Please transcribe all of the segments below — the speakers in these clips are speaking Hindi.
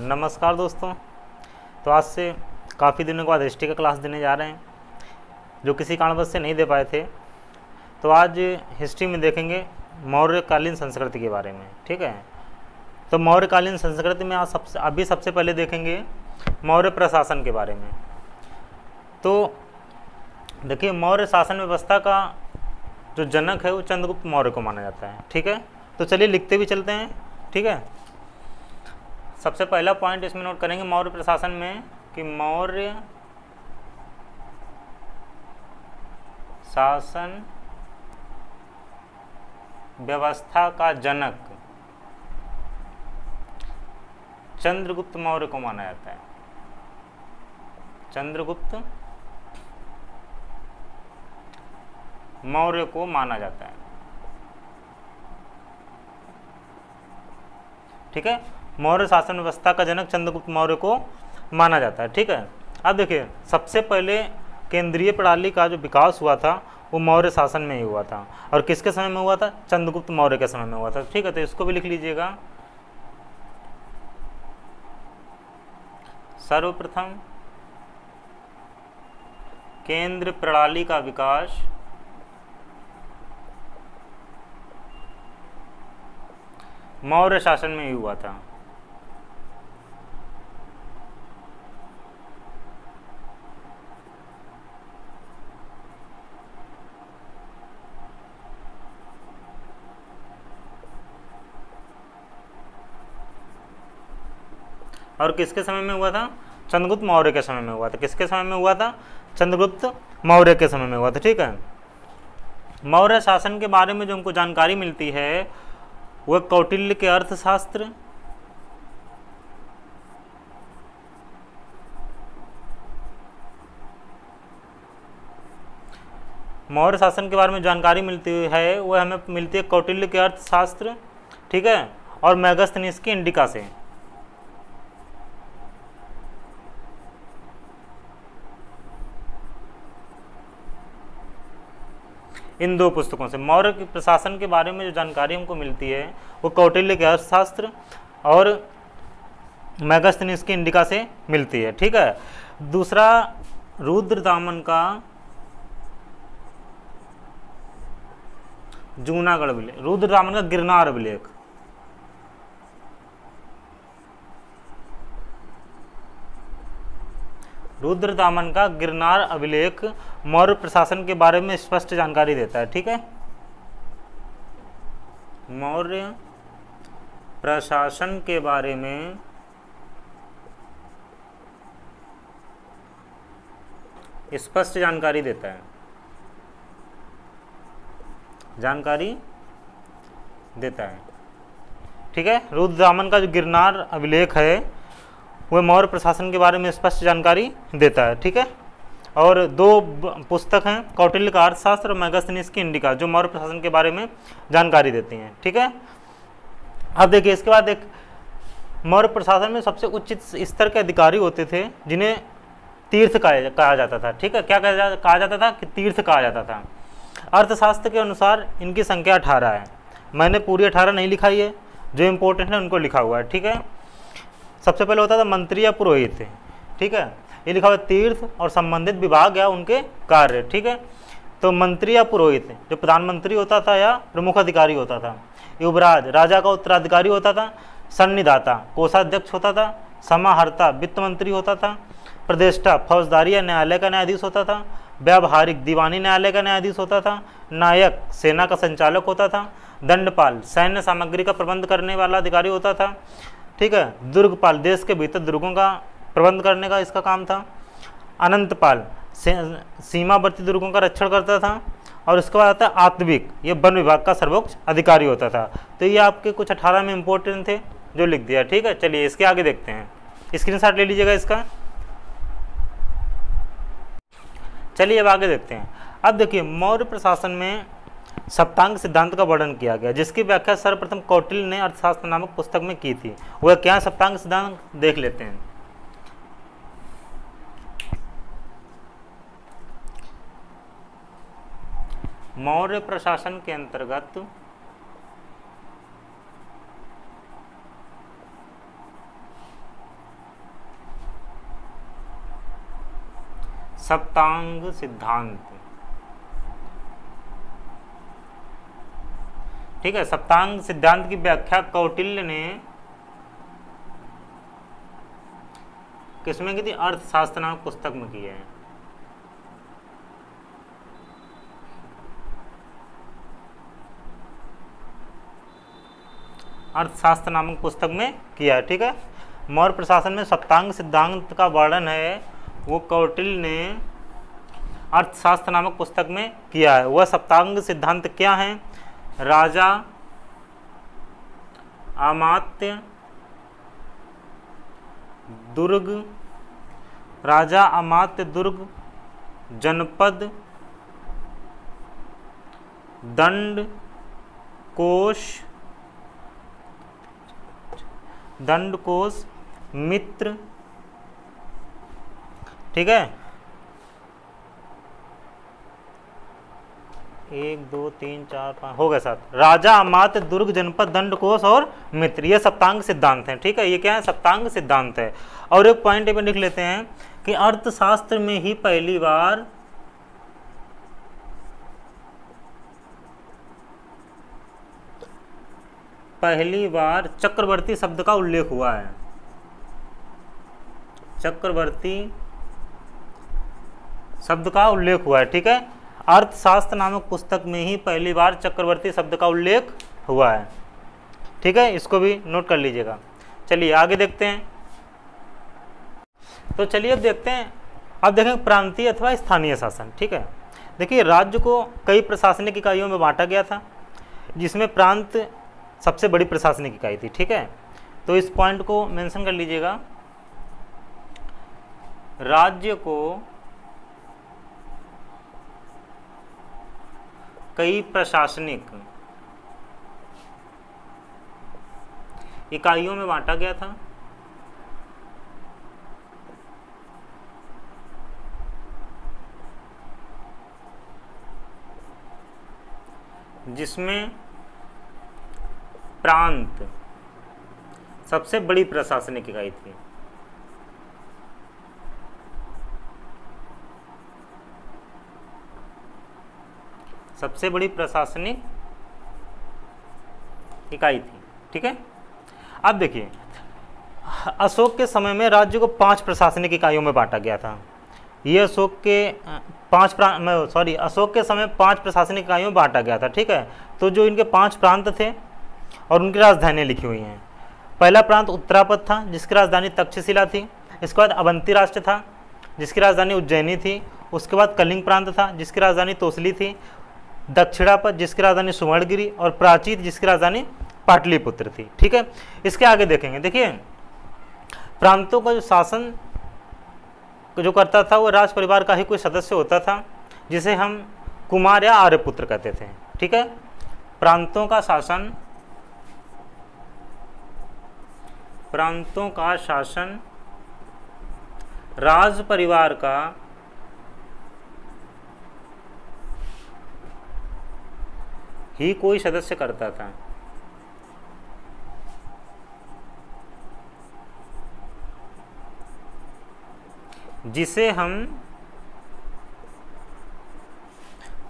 नमस्कार दोस्तों। तो आज से काफ़ी दिनों के बाद हिस्ट्री का क्लास देने जा रहे हैं, जो किसी कारणवश से नहीं दे पाए थे। तो आज हिस्ट्री में देखेंगे मौर्यकालीन संस्कृति के बारे में। ठीक है, तो मौर्यकालीन संस्कृति में आज सबसे पहले देखेंगे मौर्य प्रशासन के बारे में। तो देखिए, मौर्य शासन व्यवस्था का जो जनक है वो चंद्रगुप्त मौर्य को माना जाता है। ठीक है, तो चलिए लिखते भी चलते हैं। ठीक है, सबसे पहला पॉइंट इसमें नोट करेंगे मौर्य प्रशासन में कि मौर्य शासन व्यवस्था का जनक चंद्रगुप्त मौर्य को माना जाता है। चंद्रगुप्त मौर्य को माना जाता है। ठीक है, मौर्य शासन व्यवस्था का जनक चंद्रगुप्त मौर्य को माना जाता है। ठीक है, अब देखिए, सबसे पहले केंद्रीय प्रणाली का जो विकास हुआ था वो मौर्य शासन में ही हुआ था। और किसके समय में हुआ था? चंद्रगुप्त मौर्य के समय में हुआ था। ठीक है, तो इसको भी लिख लीजिएगा। सर्वप्रथम केंद्र प्रणाली का विकास मौर्य शासन में ही हुआ था। और किसके समय में हुआ था? चंद्रगुप्त मौर्य के समय में हुआ था। किसके समय में हुआ था? चंद्रगुप्त मौर्य के समय में हुआ था। ठीक है, मौर्य शासन के बारे में जो हमको जानकारी मिलती है वह कौटिल्य के अर्थशास्त्र, मौर्य शासन के बारे में जानकारी मिलती है वह हमें मिलती है कौटिल्य के अर्थशास्त्र। ठीक है, और मेगास्थनीज की इंडिका से। इन दो पुस्तकों से मौर्य के प्रशासन के बारे में जो जानकारी हमको मिलती है वो कौटिल्य के अर्थशास्त्र और मेगास्थनीज की इंडिका से मिलती है। ठीक है, दूसरा रुद्रदामन का जूनागढ़ अभिलेख, रुद्रदामन का गिरनार अभिलेख, रुद्रदामन का गिरनार अभिलेख मौर्य प्रशासन के बारे में स्पष्ट जानकारी देता है। ठीक है, मौर्य प्रशासन के बारे में स्पष्ट जानकारी देता है, जानकारी देता है। ठीक है, रुद्रदामन का जो गिरनार अभिलेख है वह मौर्य प्रशासन के बारे में स्पष्ट जानकारी देता है। ठीक है, और दो पुस्तक हैं कौटिल्य का अर्थशास्त्र और मेगास्थनीज की इंडिका जो मौर्य प्रशासन के बारे में जानकारी देती हैं। ठीक है, अब देखिए, इसके बाद एक मौर्य प्रशासन में सबसे उच्च स्तर के अधिकारी होते थे जिन्हें तीर्थ कहा जाता था। ठीक है, क्या कहा जाता था? कि तीर्थ कहा जाता था। अर्थशास्त्र के अनुसार इनकी संख्या 18 है। मैंने पूरी 18 नहीं लिखाई है, जो इम्पोर्टेंट है उनको लिखा हुआ है। ठीक है, सबसे पहले होता था मंत्री या पुरोहित। ठीक है, ये लिखा हुआ तीर्थ और संबंधित विभाग या उनके कार्य। ठीक है, तो मंत्री या पुरोहित जो प्रधानमंत्री होता था या प्रमुख अधिकारी होता था, युवराज राजा का उत्तराधिकारी होता था, सन्निधाता कोषाध्यक्ष होता था, समाहर्ता वित्त मंत्री होता था, प्रदेष्टा फौजदारी या न्यायालय का न्यायाधीश होता था, व्यावहारिक दीवानी न्यायालय का न्यायाधीश होता था, नायक सेना का संचालक होता था, दंडपाल सैन्य सामग्री का प्रबंध करने वाला अधिकारी होता था। ठीक है, दुर्गपाल देश के भीतर दुर्गों का प्रबंध करने का इसका काम था, अनंतपाल सीमावर्ती दुर्गों का रक्षण करता था, और इसके बाद आता है आत्विक, ये वन विभाग का सर्वोच्च अधिकारी होता था। तो ये आपके कुछ 18 में इंपॉर्टेंट थे जो लिख दिया। ठीक है, चलिए इसके आगे देखते हैं, स्क्रीनशॉट ले लीजिएगा इसका। चलिए अब आगे देखते हैं। अब देखिए, मौर्य प्रशासन में सप्तांग सिद्धांत का वर्णन किया गया, जिसकी व्याख्या सर्वप्रथम कौटिल्य ने अर्थशास्त्र नामक पुस्तक में की थी। वह क्या सप्तांग सिद्धांत देख लेते हैं। मौर्य प्रशासन के अंतर्गत सप्तांग सिद्धांत। ठीक है, सप्तांग सिद्धांत की व्याख्या कौटिल्य ने किसमें की थी? अर्थशास्त्र नामक पुस्तक में की है। अर्थशास्त्र नामक पुस्तक में किया है। ठीक है, मौर्य प्रशासन में सप्तांग सिद्धांत का वर्णन है वो कौटिल्य ने अर्थशास्त्र नामक पुस्तक में किया है। वह सप्तांग सिद्धांत क्या है? राजा, अमात्य, दुर्ग, राजा, अमात्य, दुर्ग, जनपद, दंड, कोष, मित्र। ठीक है, 1 2 3 4 5 हो गए 7। राजा, अमात्य, दुर्ग, जनपद, दंड, कोष और मित्र, ये सप्तांग सिद्धांत हैं। ठीक है, ये क्या है? सप्तांग सिद्धांत है। और एक पॉइंट पे लिख लेते हैं कि अर्थशास्त्र में ही पहली बार चक्रवर्ती शब्द का उल्लेख हुआ है। चक्रवर्ती शब्द का उल्लेख हुआ है। ठीक है, अर्थशास्त्र नामक पुस्तक में ही पहली बार चक्रवर्ती शब्द का उल्लेख हुआ है। ठीक है, इसको भी नोट कर लीजिएगा। चलिए आगे देखते हैं। तो चलिए अब देखते हैं, अब देखें प्रांतीय अथवा स्थानीय शासन। ठीक है, देखिए राज्य को कई प्रशासनिक इकाइयों में बांटा गया था, जिसमें प्रांत सबसे बड़ी प्रशासनिक इकाई थी। ठीक है, तो इस पॉइंट को मेंशन कर लीजिएगा। राज्य को कई प्रशासनिक इकाइयों में बांटा गया था, जिसमें प्रांत सबसे बड़ी प्रशासनिक इकाई थी। सबसे बड़ी प्रशासनिक इकाई थी। ठीक है, अब देखिए अशोक के समय में राज्य को 5 प्रशासनिक इकाइयों में बांटा गया था। ये अशोक के समय 5 प्रशासनिक इकाइयों में बांटा गया था। ठीक है, तो जो इनके 5 प्रांत थे और उनकी राजधानियाँ लिखी हुई हैं। पहला प्रांत उत्तरापद था, जिसकी राजधानी तक्षशिला थी। इसके बाद अवंती राष्ट्र था, जिसकी राजधानी उज्जैनी थी। उसके बाद कलिंग प्रांत था, जिसकी राजधानी तोसली थी। दक्षिणापद, जिसकी राजधानी सुवर्णगिरी। और प्राचीन, जिसकी राजधानी पाटलिपुत्र थी। ठीक है, इसके आगे देखेंगे। देखिए प्रांतों का जो शासन जो करता था वो राज परिवार का ही कोई सदस्य होता था, जिसे हम कुमार या आर्यपुत्र कहते थे। ठीक है, प्रांतों का शासन राज परिवार का ही कोई सदस्य करता था। जिसे हम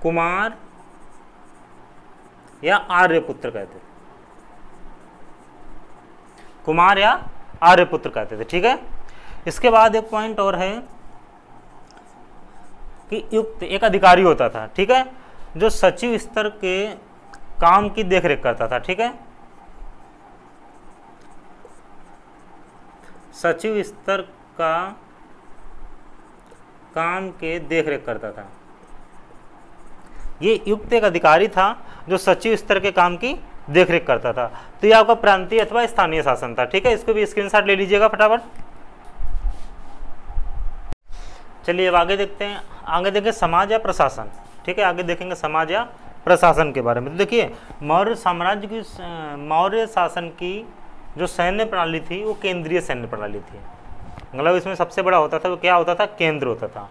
कुमार या आर्यपुत्र कहते थे। कुमार या आर्यपुत्र कहते थे। ठीक है, इसके बाद एक पॉइंट और है कि युक्त एक अधिकारी होता था। ठीक है, जो सचिव स्तर के काम की देखरेख करता था। ठीक है, सचिव स्तर का काम के देखरेख करता था। ये युक्त एक अधिकारी था जो सचिव स्तर के काम की देखरेख करता था। तो ये आपका प्रांतीय अथवा स्थानीय शासन था। ठीक है, इसको भी स्क्रीनशॉट ले लीजिएगा फटाफट। चलिए अब आगे देखते हैं। आगे देखें समाज या प्रशासन। ठीक है, आगे देखेंगे समाज या प्रशासन के बारे में। तो देखिए मौर्य साम्राज्य की मौर्य शासन की जो सैन्य प्रणाली थी वो केंद्रीय सैन्य प्रणाली थी। मतलब इसमें सबसे बड़ा होता था वो क्या होता था? केंद्र होता था।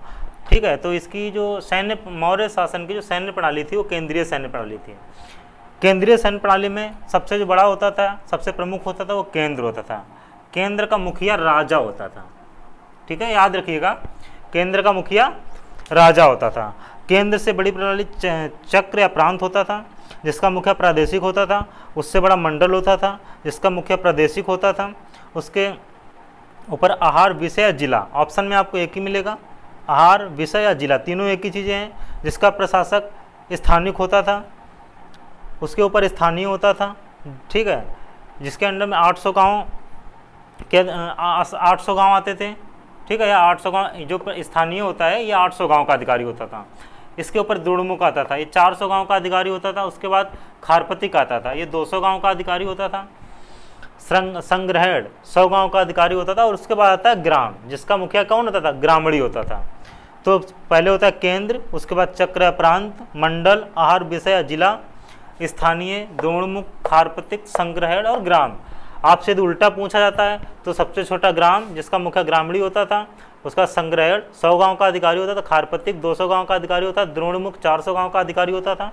ठीक है, तो इसकी जो मौर्य शासन की जो सैन्य प्रणाली थी वो केंद्रीय सैन्य प्रणाली थी। केंद्रीय सैन्य प्रणाली में सबसे जो बड़ा होता था, सबसे प्रमुख होता था वो केंद्र होता था। केंद्र का मुखिया राजा होता था। ठीक है, याद रखिएगा, केंद्र का मुखिया राजा होता था। केंद्र से बड़ी प्रणाली चक्र या प्रांत होता था, जिसका मुखिया प्रादेशिक होता था। उससे बड़ा मंडल होता था, जिसका मुखिया प्रादेशिक होता था। उसके ऊपर आहार, विषय या जिला, ऑप्शन में आपको एक ही मिलेगा, आहार, विषय या जिला, तीनों एक ही चीज़ें हैं। जिसका प्रशासक स्थानिक होता था, उसके ऊपर स्थानीय होता था, ठीक है। जिसके अंडर में 800 गाँव के 800 गाँव आते थे, ठीक है। या 800 गाँव, जो स्थानीय होता है ये 800 गाँव का अधिकारी होता था। इसके ऊपर द्रोणमुख आता था, ये 400 गाँव का अधिकारी होता था। उसके बाद खारपतिक आता था, ये 200 गाँव का अधिकारी होता था। संग्रहण 100 गाँव का अधिकारी होता था। और उसके बाद आता है ग्राम, जिसका मुखिया कौन होता था, ग्रामणी होता था। तो पहले होता है केंद्र, उसके बाद चक्र या प्रांत, मंडल, आहार, विषय या जिला, स्थानीय, द्रोणमुख, खारपतिक, संग्रहण और ग्राम। आपसे यदि उल्टा पूछा जाता है तो सबसे छोटा ग्राम, जिसका मुखिया ग्रामणी होता था। उसका संग्रहण 100 गाँव का अधिकारी होता था, खारपतिक 200 गाँव का अधिकारी होता था, द्रोणमुख 400 गाँव का अधिकारी होता था,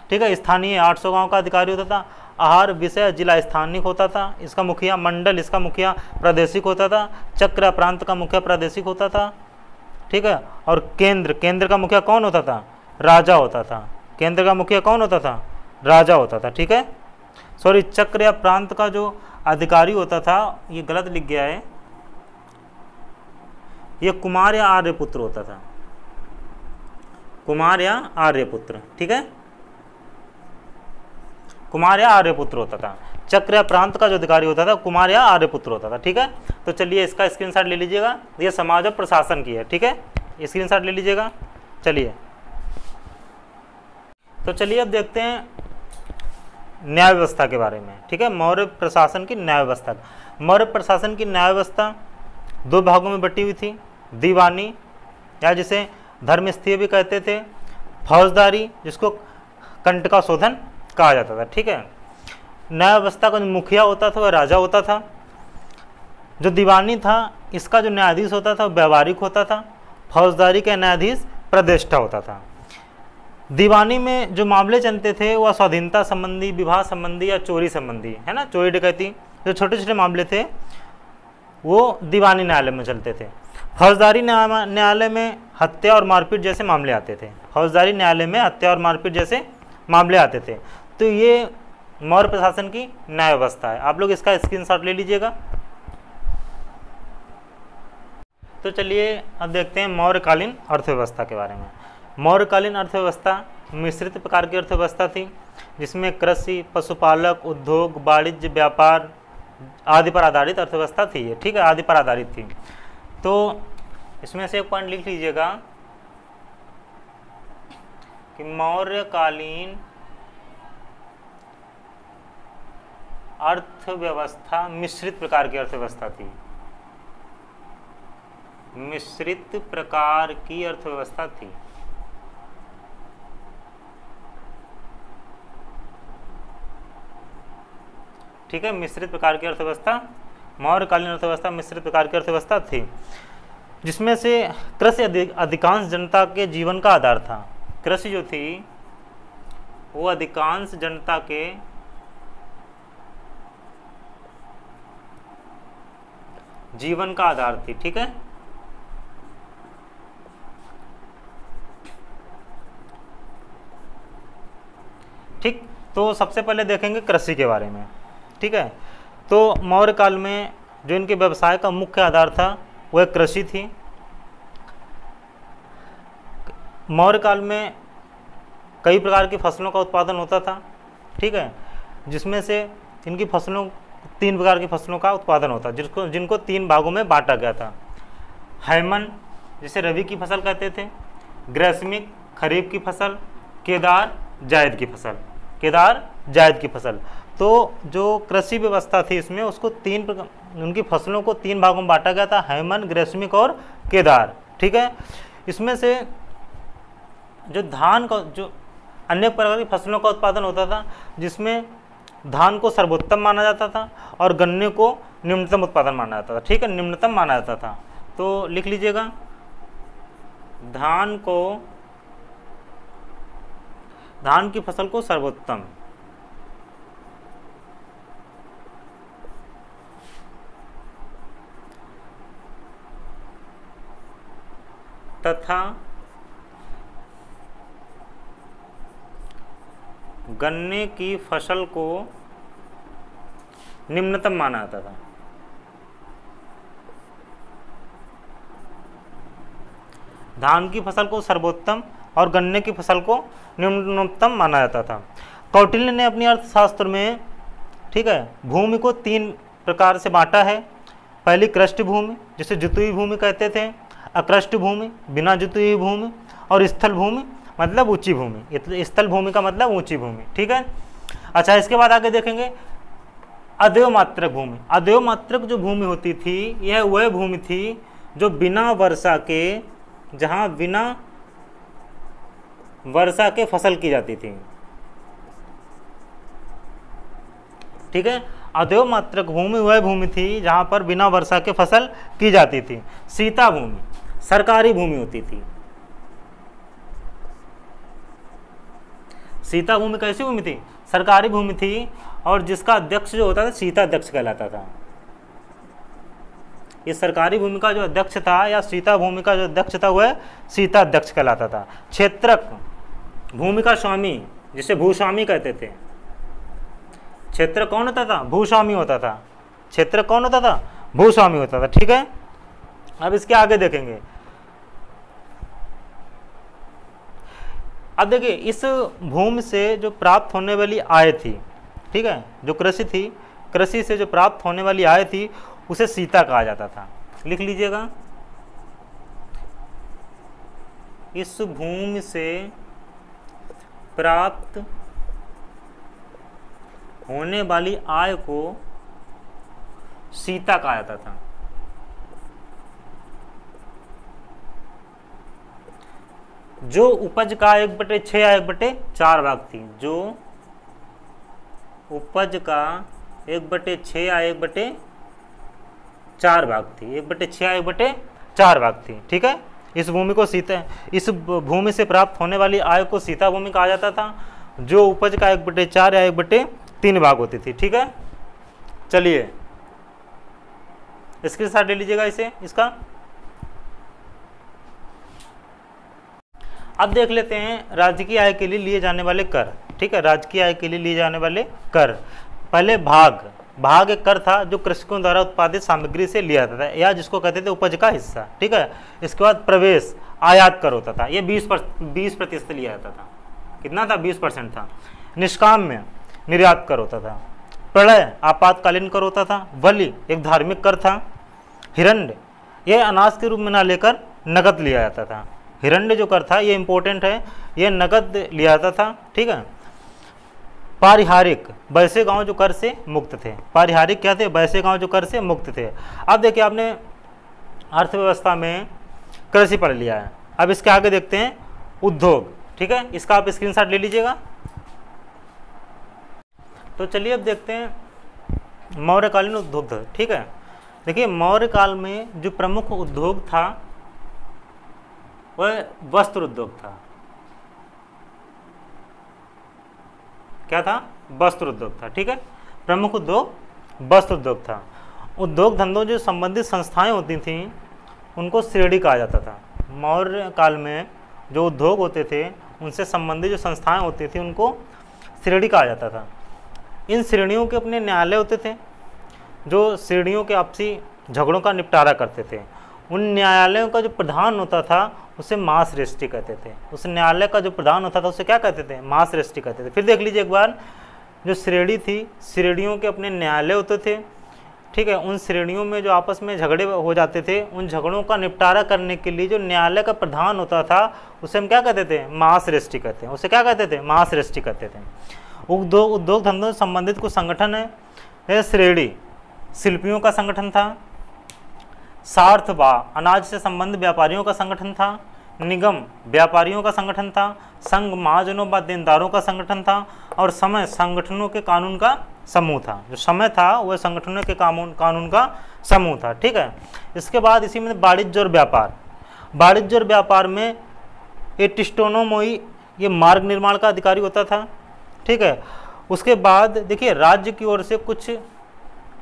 ठीक है। स्थानीय 800 गाँव का अधिकारी होता था। आहार, विषय, जिला स्थानिक होता था, इसका मुखिया। मंडल, इसका मुखिया प्रादेशिक होता था। चक्र प्रांत का मुखिया प्रादेशिक होता था, ठीक है। और केंद्र का मुखिया कौन होता था, राजा होता था। केंद्र का मुखिया कौन होता था, राजा होता था, ठीक है। सॉरी, चक्र या प्रांत का जो अधिकारी होता था, ये गलत लिख गया है, ये कुमार या आर्यपुत्र होता था, कुमार या आर्यपुत्र, ठीक है। कुमार या आर्यपुत्र होता था। चक्र या प्रांत का जो अधिकारी होता था कुमार या आर्यपुत्र होता था, ठीक है। तो चलिए इसका स्क्रीनशॉट ले लीजिएगा, ये समाज और प्रशासन की है, ठीक है। स्क्रीनशॉट ले लीजिएगा। चलिए तो चलिए अब देखते हैं न्याय व्यवस्था के बारे में, ठीक है। मौर्य प्रशासन की न्याय व्यवस्था। मौर्य प्रशासन की न्याय व्यवस्था 2 भागों में बटी हुई थी, दीवानी या जिसे धर्मस्थीय भी कहते थे, फौजदारी जिसको कंटका शोधन कहा जाता था, ठीक है। न्याय व्यवस्था का जो मुखिया होता था वह राजा होता था। जो दीवानी था, इसका जो न्यायाधीश होता था वह व्यवहारिक होता था। फौजदारी का न्यायाधीश प्रतिष्ठा होता था। दीवानी में जो मामले चलते थे वह स्वाधीनता संबंधी, विवाह संबंधी या चोरी संबंधी, है ना, चोरी डकैती, जो छोटे छोटे मामले थे वो दीवानी न्यायालय में चलते थे। फौजदारी न्यायालय में हत्या और मारपीट जैसे मामले आते थे। फौजदारी न्यायालय में हत्या और मारपीट जैसे मामले आते थे। तो ये मौर्य प्रशासन की न्याय व्यवस्था है। आप लोग इसका स्क्रीनशॉट ले लीजिएगा। तो चलिए अब देखते हैं मौर्यकालीन अर्थव्यवस्था के बारे में। मौर्यकालीन अर्थव्यवस्था मिश्रित प्रकार की अर्थव्यवस्था थी, जिसमें कृषि, पशुपालक, उद्योग, वाणिज्य, व्यापार आदि पर आधारित अर्थव्यवस्था थी ये, ठीक है, आदि पर आधारित थी। तो इसमें से एक पॉइंट लिख लीजिएगा कि मौर्यकालीन अर्थव्यवस्था मिश्रित प्रकार की अर्थव्यवस्था थी। मिश्रित प्रकार की अर्थव्यवस्था थी, ठीक है। मिश्रित प्रकार की अर्थव्यवस्था, मौर्यकालीन अर्थव्यवस्था मिश्रित प्रकार की अर्थव्यवस्था थी, जिसमें से कृषि अधिकांश जनता के जीवन का आधार था। कृषि जो थी वो अधिकांश जनता के जीवन का आधार थी, ठीक है। ठीक, तो सबसे पहले देखेंगे कृषि के बारे में, ठीक है। तो मौर्य काल में जो इनके व्यवसाय का मुख्य आधार था वह कृषि थी। मौर्य काल में कई प्रकार की फसलों का उत्पादन होता था, ठीक है, जिसमें से इनकी फसलों 3 प्रकार की फसलों का उत्पादन होता है, जिनको 3 भागों में बांटा गया था। हैमन जिसे रबी की फसल कहते थे, ग्रीष्मिक खरीफ की फसल, केदार जायद की फसल, केदार जायद की फसल। तो जो कृषि व्यवस्था थी इसमें उसको उनकी फसलों को 3 भागों में बांटा गया था, हैमन, ग्रीष्मिक और केदार, ठीक है। इसमें से जो धान का, जो अन्य प्रकार की फसलों का उत्पादन होता था, जिसमें धान को सर्वोत्तम माना जाता था और गन्ने को निम्नतम उत्पादन माना जाता था, ठीक है, निम्नतम माना जाता था। तो लिख लीजिएगा, धान की फसल को सर्वोत्तम तथा गन्ने की फसल को निम्नतम माना जाता था। धान की फसल को सर्वोत्तम और गन्ने की फसल को निम्नतम माना जाता था। कौटिल्य ने अपनी अर्थशास्त्र में, ठीक है, भूमि को 3 प्रकार से बांटा है। पहली कृष्ट भूमि, जिसे जुती हुई भूमि कहते थे, अकृष्ट भूमि, बिना जुती हुई भूमि, और स्थल भूमि मतलब ऊंची भूमि। स्थल भूमि का मतलब ऊंची भूमि, ठीक है। अच्छा, इसके बाद आगे देखेंगे अदेव मात्रक भूमि। अदेव मात्रक जो भूमि होती थी, यह वह भूमि थी जो बिना वर्षा के, जहां बिना वर्षा के फसल की जाती थी, ठीक है। अदेव मात्रक भूमि वह भूमि थी जहां पर बिना वर्षा के फसल की जाती थी। सीता भूमि सरकारी भूमि होती थी। सीता भूमि कैसी भूमि थी? सरकारी भूमि थी, और जिसका अध्यक्ष जो होता था सीता अध्यक्ष कहलाता था। ये सरकारी भूमि का जो अध्यक्ष था या सीता भूमि का जो अध्यक्ष था वह सीता अध्यक्ष कहलाता था। क्षेत्रक भूमि का स्वामी, जिसे भूस्वामी कहते थे। क्षेत्र कौन होता था? भूस्वामी होता था। क्षेत्र कौन होता था? भूस्वामी होता था, ठीक है। अब इसके आगे देखेंगे। अब देखिए, इस भूमि से जो प्राप्त होने वाली आय थी, ठीक है, जो कृषि थी, कृषि से जो प्राप्त होने वाली आय थी उसे सीता कहा जाता था। लिख लीजिएगा, इस भूमि से प्राप्त होने वाली आय को सीता कहा जाता था। जो उपज का 1/6 या 1/4 भाग थी, जो उपज का 1/6 या 1/4 भाग थी, 1/6 या 1/4 भाग थी, ठीक है। इस भूमि को सीता, इस भूमि से प्राप्त होने वाली आय को सीता भूमि कहा जाता था, जो उपज का 1/4 या 1/3 भाग होती थी, ठीक है। चलिए इसके साथ ले लीजिएगा इसे, इसका। अब देख लेते हैं राजकीय आय के लिए लिए जाने वाले कर, ठीक है। राजकीय आय के लिए लिए जाने वाले कर, पहले भाग एक कर था जो कृषकों द्वारा उत्पादित सामग्री से लिया जाता था, या जिसको कहते थे उपज का हिस्सा, ठीक है। इसके बाद प्रवेश आयात कर होता था, ये 20% लिया जाता था। कितना था? 20% था। निष्काम में निर्यात कर होता था। प्रलय आपातकालीन कर होता था। बलि एक धार्मिक कर था। हिरण्य यह अनाज के रूप में ना लेकर नगद लिया जाता था। हिरण्य जो कर था ये इंपॉर्टेंट है, ये नगद लिया जाता था, ठीक है। पारिहारिक वैसे गांव जो कर से मुक्त थे। पारिहारिक क्या थे? वैसे गांव जो कर से मुक्त थे। अब देखिए, आपने अर्थव्यवस्था में कृषि पढ़ लिया है। अब इसके आगे देखते हैं उद्योग, ठीक है। इसका आप स्क्रीनशॉट ले लीजिएगा। तो चलिए अब देखते हैं मौर्यकालीन उद्योग, ठीक है। देखिए, मौर्य काल में जो प्रमुख उद्योग था वह वस्त्र उद्योग था। क्या था? वस्त्र उद्योग था, ठीक है। प्रमुख उद्योग वस्त्र उद्योग था। उद्योग धंधों जो संबंधित संस्थाएं होती थीं उनको श्रेणी कहा जाता था। मौर्य काल में जो उद्योग होते थे उनसे संबंधित जो संस्थाएं होती थी उनको श्रेणी कहा जाता था। इन श्रेणियों के अपने न्यायालय होते थे जो श्रेणियों के आपसी झगड़ों का निपटारा करते थे। उन न्यायालयों का जो प्रधान होता था उसे महाश्रेष्ठी कहते थे। उस न्यायालय का जो प्रधान होता था उसे क्या कहते थे? महाश्रेष्ठी कहते थे। फिर देख लीजिए एक बार, जो श्रेणी थी, श्रेणियों के अपने न्यायालय होते थे, ठीक है। उन श्रेणियों में जो आपस में झगड़े हो जाते थे, उन झगड़ों का निपटारा करने के लिए जो न्यायालय का प्रधान होता था उसे हम क्या कहते थे? महाश्रेष्ठी कहते हैं। उसे क्या कहते थे? महाश्रेष्ठी कहते थे। उद्योग धंधों से संबंधित कुछ संगठन है। श्रेणी शिल्पियों का संगठन था। सार्थवा अनाज से संबंधित व्यापारियों का संगठन था। निगम व्यापारियों का संगठन था। संघ महाजनों व देनदारों का संगठन था। और समय संगठनों के कानून का समूह था। जो समय था वह संगठनों के कानून का समूह था, ठीक है। इसके बाद इसी में वाणिज्य और व्यापार। वाणिज्य और व्यापार में एटिस्टोनोमोई ये मार्ग निर्माण का अधिकारी होता था, ठीक है। उसके बाद देखिए, राज्य की ओर से कुछ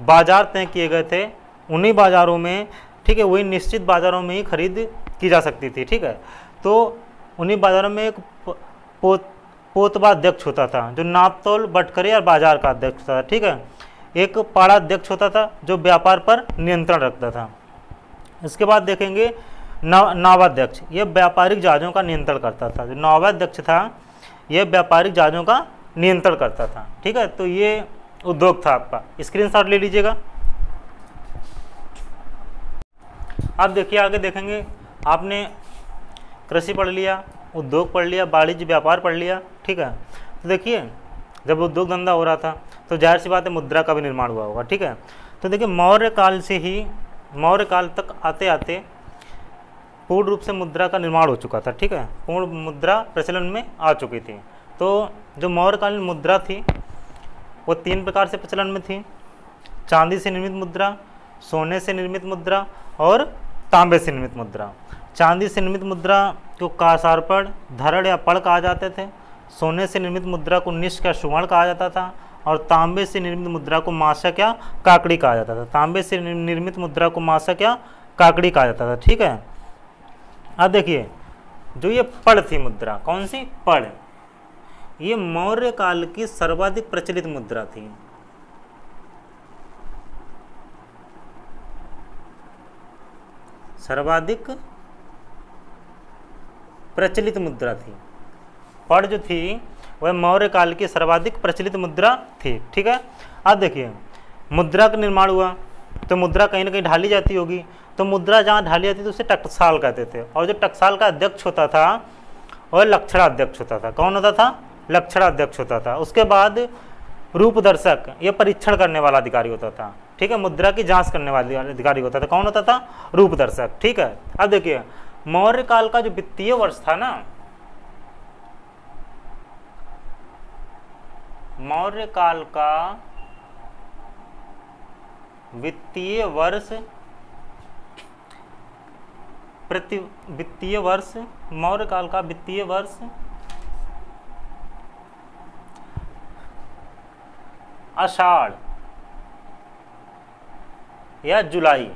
बाजार तय किए गए थे। उन्हीं बाजारों में, ठीक है, वही निश्चित बाजारों में ही खरीद की जा सकती थी, ठीक है। तो उन्हीं बाजारों में एक कोतवा अध्यक्ष होता था जो नापतोल बटखरे और बाजार का अध्यक्ष होता था, ठीक है। एक पाड़ा अध्यक्ष होता था जो व्यापार पर नियंत्रण रखता था। इसके बाद देखेंगे नावाध्यक्ष, यह व्यापारिक जहाज़ों का नियंत्रण करता था। जो नावाध्यक्ष था यह व्यापारिक जहाज़ों का नियंत्रण करता था, ठीक है। तो ये उद्योग था आपका, स्क्रीनशॉट ले लीजिएगा। अब देखिए आगे देखेंगे, आपने कृषि पढ़ लिया, उद्योग पढ़ लिया, वाणिज्य व्यापार पढ़ लिया, ठीक है। तो देखिए जब उद्योग धंधा हो रहा था तो जाहिर सी बात है मुद्रा का भी निर्माण हुआ होगा, ठीक है। तो देखिए मौर्य काल से ही मौर्य काल तक आते आते पूर्ण रूप से मुद्रा का निर्माण हो चुका था, ठीक है। पूर्ण मुद्रा प्रचलन में आ चुकी थी। तो जो मौर्यकालीन मुद्रा थी वो 3 प्रकार से प्रचलन में थी: चांदी से निर्मित मुद्रा, सोने से निर्मित मुद्रा और तांबे से निर्मित मुद्रा। चांदी से निर्मित मुद्रा को कासारपड़, धरड़ या पड़ कहा जाते थे। सोने से निर्मित मुद्रा को निष्क या सुवर्ण कहा जाता था और तांबे से निर्मित मुद्रा को मासक या काकड़ी कहा जाता था। तांबे से निर्मित मुद्रा को मासक या काकड़ी कहा जाता था, ठीक है। अब देखिए जो ये पड़ थी मुद्रा, कौन सी पड़, ये मौर्य काल की सर्वाधिक प्रचलित मुद्रा थी। सर्वाधिक प्रचलित मुद्रा थी। पड़ जो थी वह मौर्य काल की सर्वाधिक प्रचलित मुद्रा थी, ठीक है। अब देखिए मुद्रा का निर्माण हुआ तो मुद्रा कहीं ना कहीं ढाली जाती होगी, तो मुद्रा जहाँ ढाली जाती थी उसे टकसाल कहते थे। और जो टकसाल का अध्यक्ष होता था वह लक्षणाध्यक्ष होता था। कौन होता था? लक्षणाध्यक्ष होता था। उसके बाद रूपदर्शक, यह परीक्षण करने वाला अधिकारी होता था, ठीक है। मुद्रा की जांच करने वाला अधिकारी होता था। कौन होता था? रूपदर्शक, ठीक है। अब देखिए मौर्य काल का जो वित्तीय वर्ष था ना, मौर्य काल का वित्तीय वर्ष मौर्य काल का वित्तीय वर्ष आषाढ़ या जुलाई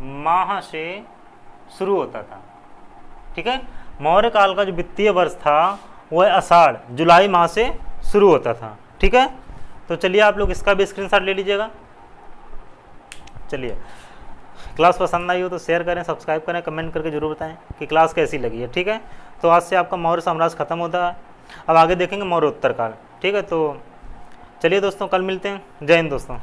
माह से शुरू होता था, ठीक है। मौर्य काल का जो वित्तीय वर्ष था वह आषाढ़ जुलाई माह से शुरू होता था, ठीक है। तो चलिए आप लोग इसका भी स्क्रीनशॉट ले लीजिएगा। चलिए क्लास पसंद आई हो तो शेयर करें, सब्सक्राइब करें, कमेंट करके जरूर बताएं कि क्लास कैसी लगी है, ठीक है। तो आज से आपका मौर्य साम्राज्य खत्म होता है, अब आगे देखेंगे मौर्य उत्तर काल, ठीक है। तो चलिए दोस्तों कल मिलते हैं। जय हिंद दोस्तों।